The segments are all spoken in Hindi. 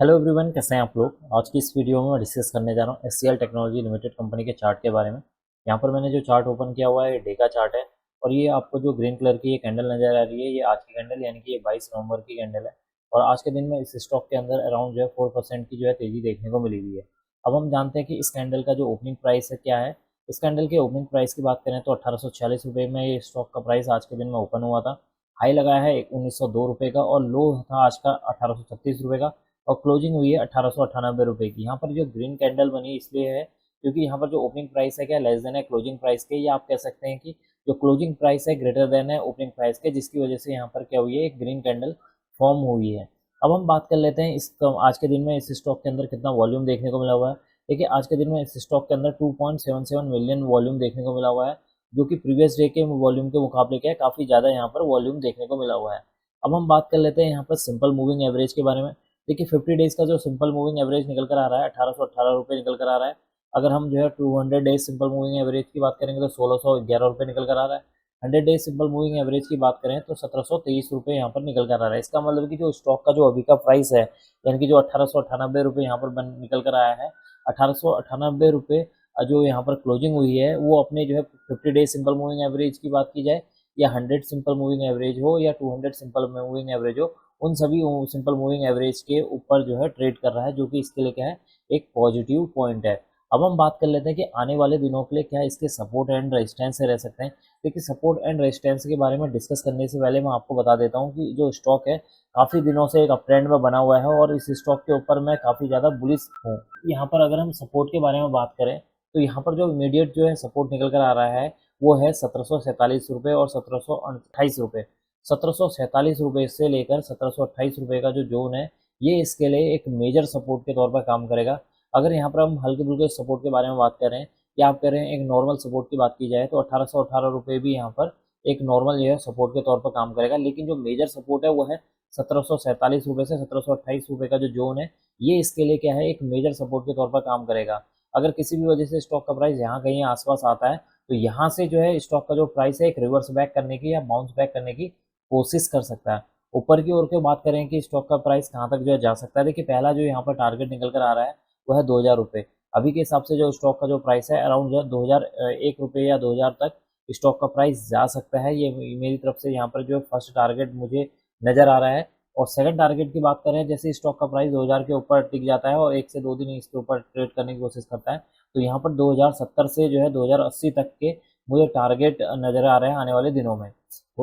हेलो एवरीवन, कैसे हैं आप लोग। आज की इस वीडियो में मैं डिस्कस करने जा रहा हूँ एचसीएल टेक्नोलॉजी लिमिटेड कंपनी के चार्ट के बारे में। यहाँ पर मैंने जो चार्ट ओपन किया हुआ है ये डे का चार्ट है और ये आपको जो ग्रीन कलर की ये कैंडल नजर आ रही है ये आज की कैंडल यानी कि ये 22 नवंबर की कैंडल है। और आज के दिन में इस स्टॉक के अंदर अराउंड जो है 4% की जो है तेजी देखने को मिली हुई है। अब हम जानते हैं कि इस कैंडल का जो ओपनिंग प्राइस है क्या है। इस कैंडल के ओपनिंग प्राइस की बात करें तो 1846 रुपये में ये स्टॉक का प्राइस आज के दिन में ओपन हुआ था। हाई लगाया है 1902 रुपये का और लो था आज का 1836 रुपये का और क्लोजिंग हुई है 1898 रुपये की। यहाँ पर जो ग्रीन कैंडल बनी इसलिए है क्योंकि यहाँ पर जो ओपनिंग प्राइस है क्या लेस देन है क्लोजिंग प्राइस के, या आप कह सकते हैं कि जो क्लोजिंग प्राइस है ग्रेटर देन है ओपनिंग प्राइस के, जिसकी वजह से यहाँ पर क्या हुई है एक ग्रीन कैंडल फॉर्म हुई है। अब हम बात कर लेते हैं इस आज के दिन में इस स्टॉक के अंदर कितना वॉल्यूम देखने को मिला हुआ है। देखिए आज के दिन में इस स्टॉक के अंदर 2.77 मिलियन वॉल्यूम देखने को मिला हुआ है, जो कि प्रीवियस डे के वॉल्यूम के मुकाबले क्या है काफ़ी ज़्यादा यहाँ पर वॉल्यूम देखने को मिला हुआ है। अब हम बात कर लेते हैं यहाँ पर सिंपल मूविंग एवरेज के बारे में। देखिए 50 डेज का जो सिंपल मूविंग एवरेज निकल कर आ रहा है 1818 रुपये निकल कर आ रहा है। अगर हम जो है 200 डेज सिंपल मूविंग एवरेज की बात करेंगे तो 1611 रुपये निकल कर आ रहा है। 100 डेज सिंपल मूविंग एवरेज की बात करें तो 1723 रुपये यहाँ पर निकल कर आ रहा है। इसका मतलब कि जो स्टॉक का जो अभी का प्राइस है यानी कि जो 1898 रुपये यहाँ पर निकल कर आया है, 1898 रुपये जो यहाँ पर क्लोजिंग हुई है वो अपने जो है 50 डेज सिंपल मूविंग एवरेज की बात की जाए या 100 सिंपल मूविंग एवरेज हो या 200 सिंपल मूविंग एवरेज हो, उन सभी सिंपल मूविंग एवरेज के ऊपर जो है ट्रेड कर रहा है, जो कि इसके लिए क्या है एक पॉजिटिव पॉइंट है। अब हम बात कर लेते हैं कि आने वाले दिनों के लिए क्या इसके सपोर्ट एंड रेजिस्टेंस से रह सकते हैं। देखिए सपोर्ट एंड रेजिस्टेंस के बारे में डिस्कस करने से पहले मैं आपको बता देता हूँ कि जो स्टॉक है काफ़ी दिनों से एक अप ट्रेंड में बना हुआ है और इस स्टॉक के ऊपर मैं काफ़ी ज़्यादा बुलिश हूँ। यहाँ पर अगर हम सपोर्ट के बारे में बात करें तो यहाँ पर जो इमीडिएट जो है सपोर्ट निकल कर आ रहा है वो है 1747 रुपये और 1728 रुपये। 1747 रुपये से लेकर 1728 रुपये का जो जोन है ये इसके लिए एक मेजर सपोर्ट के तौर पर काम करेगा। अगर यहाँ पर हम हल्के फुल्के सपोर्ट के बारे में बात करें या आप करें एक नॉर्मल सपोर्ट की बात की जाए तो 1818 रुपये भी यहाँ पर एक नॉर्मल जो है सपोर्ट के तौर पर काम करेगा, लेकिन जो मेजर सपोर्ट है वो है 1747 रुपये से 1728 रुपये का जो जोन है ये इसके लिए क्या है एक मेजर सपोर्ट के तौर पर काम करेगा। अगर किसी भी वजह से स्टॉक का प्राइस यहाँ कहीं आसपास आता है तो यहाँ से जो है स्टॉक का जो प्राइस है एक रिवर्स बैक करने की या बाउंस बैक करने की कोशिश कर सकता है। ऊपर की ओर के बात करें कि स्टॉक का प्राइस कहाँ तक जो है जा सकता है, देखिए पहला जो यहाँ पर टारगेट निकल कर आ रहा है वो है 2000 रुपये। अभी के हिसाब से जो स्टॉक का जो प्राइस है अराउंड जो है 2001 रुपये या 2000 तक स्टॉक का प्राइस जा सकता है। ये मेरी तरफ से यहाँ पर जो फर्स्ट टारगेट मुझे नज़र आ रहा है। और सेकंड टारगेट की बात करें जैसे स्टॉक का प्राइस 2000 के ऊपर टिक जाता है और 1 से 2 दिन इसके ऊपर ट्रेड करने की कोशिश करता है तो यहाँ पर 2070 से जो है 2080 तक के मुझे टारगेट नज़र आ रहे हैं आने वाले दिनों में।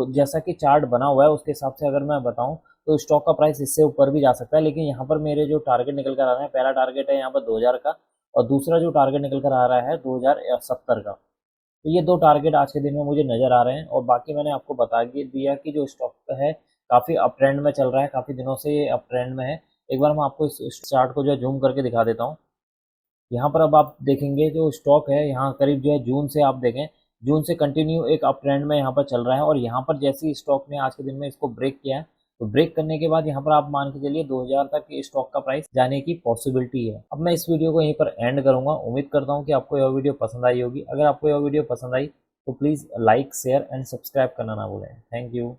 जैसा कि चार्ट बना हुआ है उसके हिसाब से अगर मैं बताऊं तो स्टॉक का प्राइस इससे ऊपर भी जा सकता है, लेकिन यहाँ पर मेरे जो टारगेट निकल कर आ रहे हैं पहला टारगेट है यहाँ पर 2000 का और दूसरा जो टारगेट निकल कर आ रहा है 2070 का। तो ये दो टारगेट आज के दिन में मुझे नज़र आ रहे हैं और बाकी मैंने आपको बता दिया कि जो स्टॉक है काफ़ी अप ट्रेंड में चल रहा है, काफ़ी दिनों से ये अप ट्रेंड में है। एक बार मैं आपको इस चार्ट को जो है जूम करके दिखा देता हूँ। यहाँ पर अब आप देखेंगे जो स्टॉक है यहाँ करीब जो है जून से आप देखें जून से कंटिन्यू एक अप ट्रेंड में यहाँ पर चल रहा है और यहाँ पर जैसे ही स्टॉक ने आज के दिन में इसको ब्रेक किया है तो ब्रेक करने के बाद यहाँ पर आप मान के चलिए 2000 तक स्टॉक का प्राइस जाने की पॉसिबिलिटी है। अब मैं इस वीडियो को यहीं पर एंड करूंगा। उम्मीद करता हूँ कि आपको यह वीडियो पसंद आई होगी। अगर आपको यह वीडियो पसंद आई तो please like share and subscribe करना ना भूलें। Thank you.